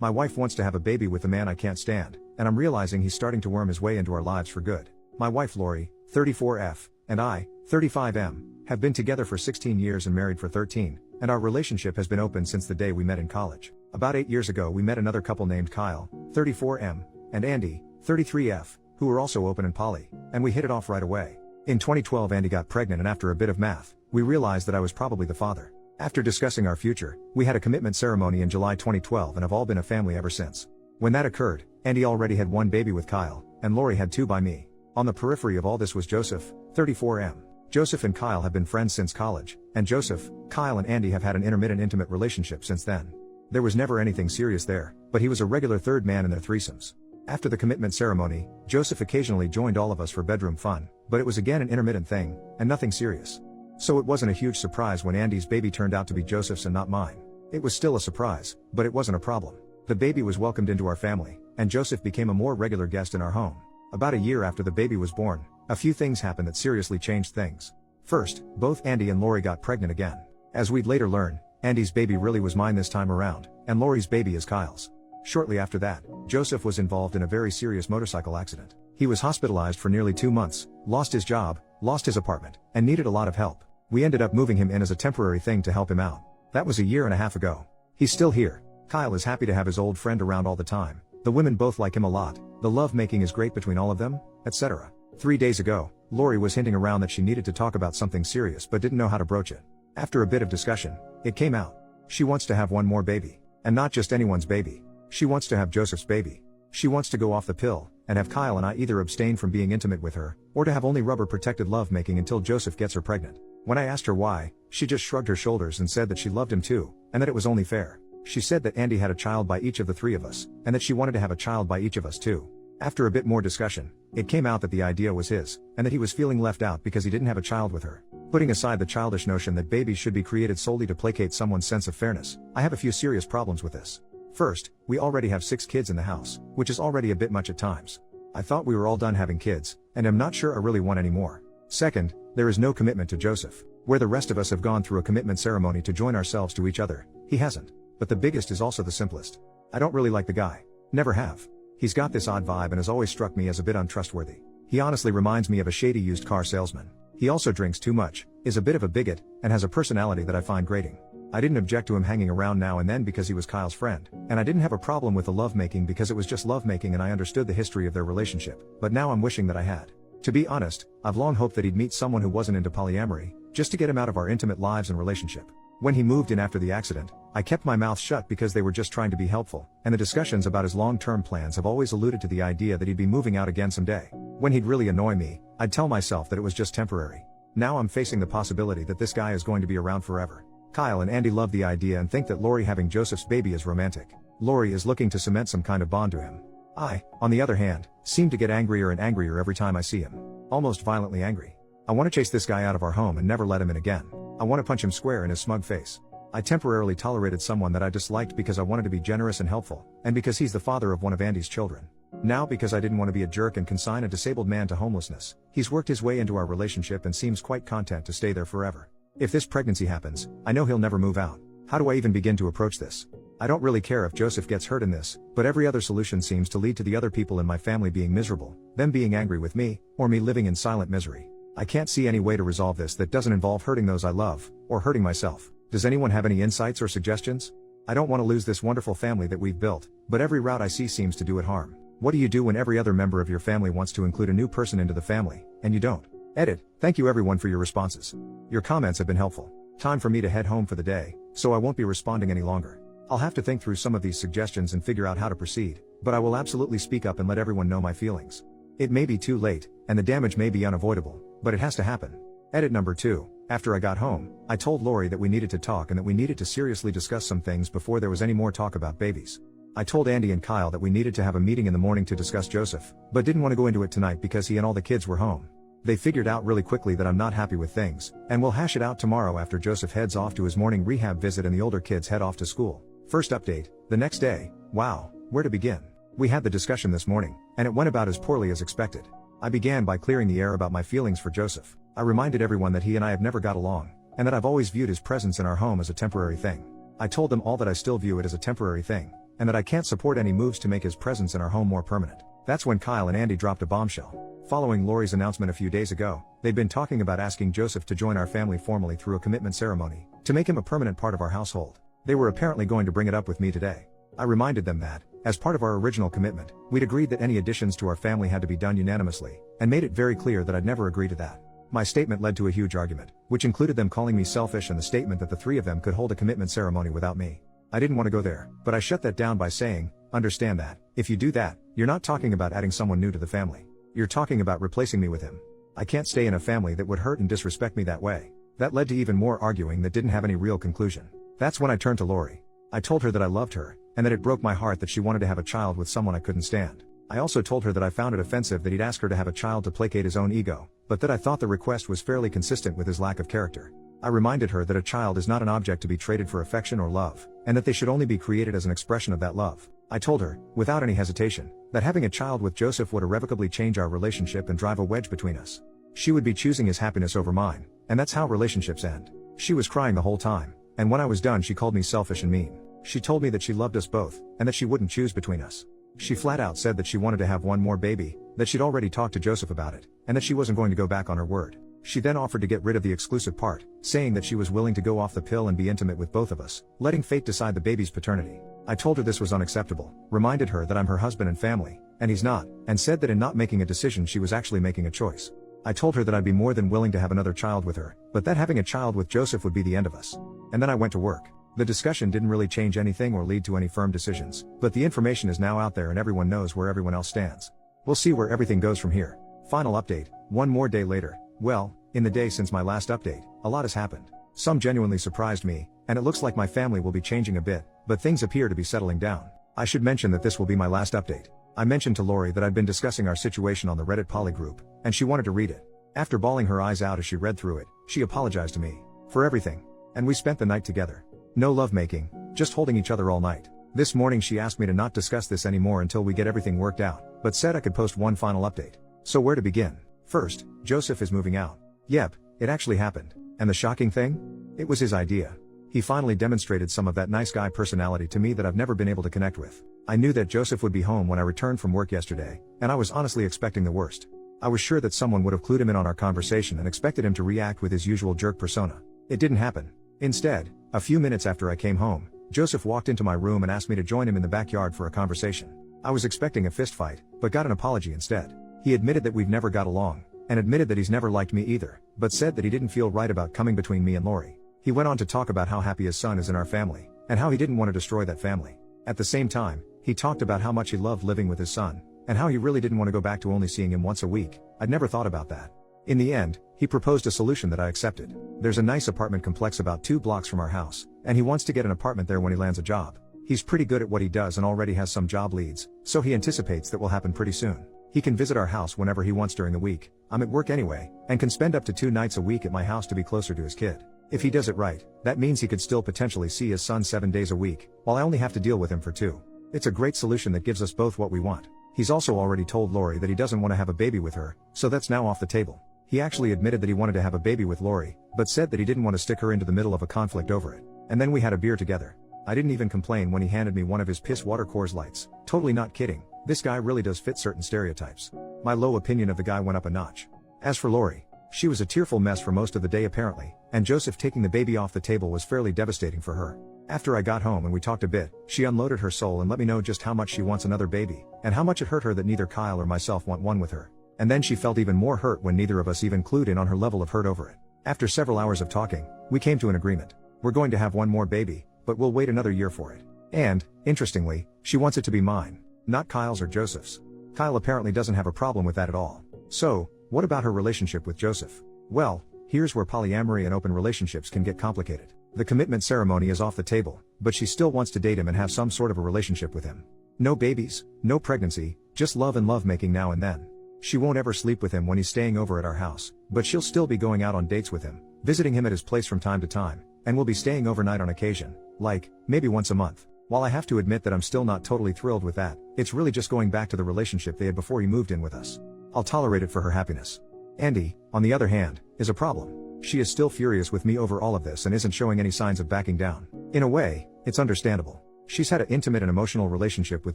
My wife wants to have a baby with a man I can't stand, and I'm realizing he's starting to worm his way into our lives for good. My wife Lori, 34F, and I, 35M, have been together for 16 years and married for 13, and our relationship has been open since the day we met in college. About 8 years ago we met another couple named Kyle, 34M, and Andy, 33F, who were also open and poly, and we hit it off right away. In 2012 Andy got pregnant, and after a bit of math, we realized that I was probably the father. After discussing our future, we had a commitment ceremony in July 2012 and have all been a family ever since. When that occurred, Andy already had one baby with Kyle, and Lori had two by me. On the periphery of all this was Joseph, 34M. Joseph and Kyle have been friends since college, and Joseph, Kyle and Andy have had an intermittent intimate relationship since then. There was never anything serious there, but he was a regular third man in their threesomes. After the commitment ceremony, Joseph occasionally joined all of us for bedroom fun, but it was again an intermittent thing, and nothing serious. So it wasn't a huge surprise when Andy's baby turned out to be Joseph's and not mine. It was still a surprise, but it wasn't a problem. The baby was welcomed into our family, and Joseph became a more regular guest in our home. About a year after the baby was born, a few things happened that seriously changed things. First, both Andy and Lori got pregnant again. As we'd later learn, Andy's baby really was mine this time around, and Lori's baby is Kyle's. Shortly after that, Joseph was involved in a very serious motorcycle accident. He was hospitalized for nearly 2 months, lost his job, lost his apartment, and needed a lot of help. We ended up moving him in as a temporary thing to help him out. That was a year and a half ago. He's still here. Kyle is happy to have his old friend around all the time. The women both like him a lot. The love making is great between all of them, etc. 3 days ago, Lori was hinting around that she needed to talk about something serious but didn't know how to broach it. After a bit of discussion, it came out. She wants to have one more baby. And not just anyone's baby. She wants to have Joseph's baby. She wants to go off the pill, and have Kyle and I either abstain from being intimate with her, or to have only rubber protected love making until Joseph gets her pregnant. When I asked her why, she just shrugged her shoulders and said that she loved him too, and that it was only fair. She said that Andy had a child by each of the three of us, and that she wanted to have a child by each of us too. After a bit more discussion, it came out that the idea was his, and that he was feeling left out because he didn't have a child with her. Putting aside the childish notion that babies should be created solely to placate someone's sense of fairness, I have a few serious problems with this. First, we already have 6 kids in the house, which is already a bit much at times. I thought we were all done having kids, and I'm not sure I really want any more. Second, there is no commitment to Joseph. Where the rest of us have gone through a commitment ceremony to join ourselves to each other, he hasn't. But the biggest is also the simplest. I don't really like the guy. Never have. He's got this odd vibe and has always struck me as a bit untrustworthy. He honestly reminds me of a shady used car salesman. He also drinks too much, is a bit of a bigot, and has a personality that I find grating. I didn't object to him hanging around now and then because he was Kyle's friend, and I didn't have a problem with the lovemaking because it was just lovemaking and I understood the history of their relationship, but now I'm wishing that I had. To be honest, I've long hoped that he'd meet someone who wasn't into polyamory, just to get him out of our intimate lives and relationship. When he moved in after the accident, I kept my mouth shut because they were just trying to be helpful, and the discussions about his long-term plans have always alluded to the idea that he'd be moving out again someday. When he'd really annoy me, I'd tell myself that it was just temporary. Now I'm facing the possibility that this guy is going to be around forever. Kyle and Andy love the idea and think that Lori having Joseph's baby is romantic. Lori is looking to cement some kind of bond to him. I, on the other hand, seem to get angrier and angrier every time I see him. Almost violently angry. I want to chase this guy out of our home and never let him in again. I want to punch him square in his smug face. I temporarily tolerated someone that I disliked because I wanted to be generous and helpful, and because he's the father of one of Andy's children. Now because I didn't want to be a jerk and consign a disabled man to homelessness, he's worked his way into our relationship and seems quite content to stay there forever. If this pregnancy happens, I know he'll never move out. How do I even begin to approach this? I don't really care if Joseph gets hurt in this, but every other solution seems to lead to the other people in my family being miserable, them being angry with me, or me living in silent misery. I can't see any way to resolve this that doesn't involve hurting those I love, or hurting myself. Does anyone have any insights or suggestions? I don't want to lose this wonderful family that we've built, but every route I see seems to do it harm. What do you do when every other member of your family wants to include a new person into the family, and you don't? Edit. Thank you everyone for your responses. Your comments have been helpful. Time for me to head home for the day, so I won't be responding any longer. I'll have to think through some of these suggestions and figure out how to proceed, but I will absolutely speak up and let everyone know my feelings. It may be too late, and the damage may be unavoidable, but it has to happen. Edit number 2. After I got home, I told Lori that we needed to talk and that we needed to seriously discuss some things before there was any more talk about babies. I told Andy and Kyle that we needed to have a meeting in the morning to discuss Joseph, but didn't want to go into it tonight because he and all the kids were home. They figured out really quickly that I'm not happy with things, and we'll hash it out tomorrow after Joseph heads off to his morning rehab visit and the older kids head off to school. First update, the next day. Wow, where to begin? We had the discussion this morning, and it went about as poorly as expected. I began by clearing the air about my feelings for Joseph. I reminded everyone that he and I have never got along, and that I've always viewed his presence in our home as a temporary thing. I told them all that I still view it as a temporary thing, and that I can't support any moves to make his presence in our home more permanent. That's when Kyle and Andy dropped a bombshell. Following Lori's announcement a few days ago, they'd been talking about asking Joseph to join our family formally through a commitment ceremony, to make him a permanent part of our household. They were apparently going to bring it up with me today. I reminded them that, as part of our original commitment, we'd agreed that any additions to our family had to be done unanimously, and made it very clear that I'd never agree to that. My statement led to a huge argument, which included them calling me selfish and the statement that the three of them could hold a commitment ceremony without me. I didn't want to go there, but I shut that down by saying, understand that, if you do that, you're not talking about adding someone new to the family. You're talking about replacing me with him. I can't stay in a family that would hurt and disrespect me that way. That led to even more arguing that didn't have any real conclusion. That's when I turned to Lori. I told her that I loved her, and that it broke my heart that she wanted to have a child with someone I couldn't stand. I also told her that I found it offensive that he'd ask her to have a child to placate his own ego, but that I thought the request was fairly consistent with his lack of character. I reminded her that a child is not an object to be traded for affection or love, and that they should only be created as an expression of that love. I told her, without any hesitation, that having a child with Joseph would irrevocably change our relationship and drive a wedge between us. She would be choosing his happiness over mine, and that's how relationships end. She was crying the whole time, and when I was done she called me selfish and mean. She told me that she loved us both, and that she wouldn't choose between us. She flat out said that she wanted to have one more baby, that she'd already talked to Joseph about it, and that she wasn't going to go back on her word. She then offered to get rid of the exclusive part, saying that she was willing to go off the pill and be intimate with both of us, letting fate decide the baby's paternity. I told her this was unacceptable, reminded her that I'm her husband and family, and he's not, and said that in not making a decision she was actually making a choice. I told her that I'd be more than willing to have another child with her, but that having a child with Joseph would be the end of us. And then I went to work. The discussion didn't really change anything or lead to any firm decisions, but the information is now out there and everyone knows where everyone else stands. We'll see where everything goes from here. Final update, one more day later. Well, in the day since my last update, a lot has happened. Some genuinely surprised me, and it looks like my family will be changing a bit, but things appear to be settling down. I should mention that this will be my last update. I mentioned to Lori that I'd been discussing our situation on the Reddit Poly group, and she wanted to read it. After bawling her eyes out as she read through it, she apologized to me for everything, and we spent the night together. No lovemaking, just holding each other all night. This morning she asked me to not discuss this anymore until we get everything worked out, but said I could post one final update. So where to begin? First, Joseph is moving out. Yep, it actually happened. And the shocking thing? It was his idea. He finally demonstrated some of that nice guy personality to me that I've never been able to connect with. I knew that Joseph would be home when I returned from work yesterday, and I was honestly expecting the worst. I was sure that someone would have clued him in on our conversation and expected him to react with his usual jerk persona. It didn't happen. Instead, a few minutes after I came home, Joseph walked into my room and asked me to join him in the backyard for a conversation. I was expecting a fist fight, but got an apology instead. He admitted that we've never got along, and admitted that he's never liked me either, but said that he didn't feel right about coming between me and Lori. He went on to talk about how happy his son is in our family, and how he didn't want to destroy that family. At the same time, he talked about how much he loved living with his son, and how he really didn't want to go back to only seeing him once a week. I'd never thought about that. In the end, he proposed a solution that I accepted. There's a nice apartment complex about 2 blocks from our house, and he wants to get an apartment there when he lands a job. He's pretty good at what he does and already has some job leads, so he anticipates that will happen pretty soon. He can visit our house whenever he wants during the week. I'm at work anyway, and can spend up to 2 nights a week at my house to be closer to his kid. If he does it right, that means he could still potentially see his son 7 days a week, while I only have to deal with him for 2. It's a great solution that gives us both what we want. He's also already told Lori that he doesn't want to have a baby with her, so that's now off the table. He actually admitted that he wanted to have a baby with Lori, but said that he didn't want to stick her into the middle of a conflict over it. And then we had a beer together. I didn't even complain when he handed me one of his piss water Coors Lights. Totally not kidding, this guy really does fit certain stereotypes. My low opinion of the guy went up a notch. As for Lori, she was a tearful mess for most of the day apparently, and Joseph taking the baby off the table was fairly devastating for her. After I got home and we talked a bit, she unloaded her soul and let me know just how much she wants another baby, and how much it hurt her that neither Kyle or myself want one with her. And then she felt even more hurt when neither of us even clued in on her level of hurt over it. After several hours of talking, we came to an agreement. We're going to have one more baby, but we'll wait another year for it. And, interestingly, she wants it to be mine, not Kyle's or Joseph's. Kyle apparently doesn't have a problem with that at all. So, what about her relationship with Joseph? Well, here's where polyamory and open relationships can get complicated. The commitment ceremony is off the table, but she still wants to date him and have some sort of a relationship with him. No babies, no pregnancy, just love and lovemaking now and then. She won't ever sleep with him when he's staying over at our house, but she'll still be going out on dates with him, visiting him at his place from time to time, and we'll be staying overnight on occasion, like, maybe once a month. While I have to admit that I'm still not totally thrilled with that, it's really just going back to the relationship they had before he moved in with us. I'll tolerate it for her happiness. Andy, on the other hand, is a problem. She is still furious with me over all of this and isn't showing any signs of backing down. In a way, it's understandable. She's had an intimate and emotional relationship with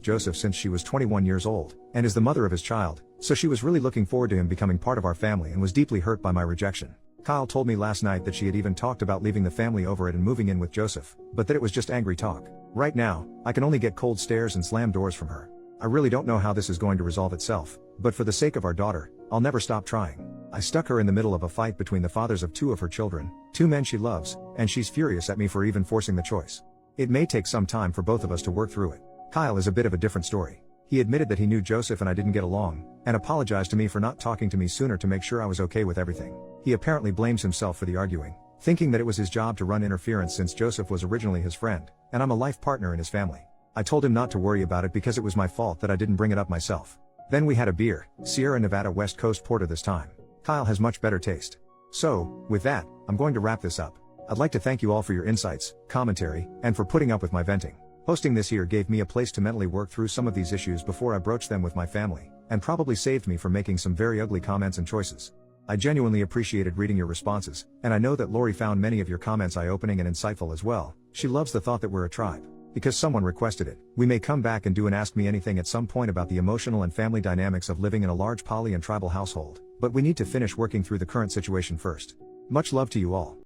Joseph since she was 21 years old, and is the mother of his child, so she was really looking forward to him becoming part of our family and was deeply hurt by my rejection. Kyle told me last night that she had even talked about leaving the family over it and moving in with Joseph, but that it was just angry talk. Right now, I can only get cold stares and slam doors from her. I really don't know how this is going to resolve itself, but for the sake of our daughter, I'll never stop trying. I stuck her in the middle of a fight between the fathers of two of her children, two men she loves, and she's furious at me for even forcing the choice. It may take some time for both of us to work through it. Kyle is a bit of a different story. He admitted that he knew Joseph and I didn't get along, and apologized to me for not talking to me sooner to make sure I was okay with everything. He apparently blames himself for the arguing, thinking that it was his job to run interference since Joseph was originally his friend, and I'm a life partner in his family. I told him not to worry about it because it was my fault that I didn't bring it up myself. Then we had a beer, Sierra Nevada West Coast Porter this time. Kyle has much better taste. So, with that, I'm going to wrap this up. I'd like to thank you all for your insights, commentary, and for putting up with my venting. Hosting this here gave me a place to mentally work through some of these issues before I broached them with my family, and probably saved me from making some very ugly comments and choices. I genuinely appreciated reading your responses, and I know that Lori found many of your comments eye-opening and insightful as well. She loves the thought that we're a tribe. Because someone requested it, we may come back and do an Ask Me Anything at some point about the emotional and family dynamics of living in a large poly and tribal household, but we need to finish working through the current situation first. Much love to you all.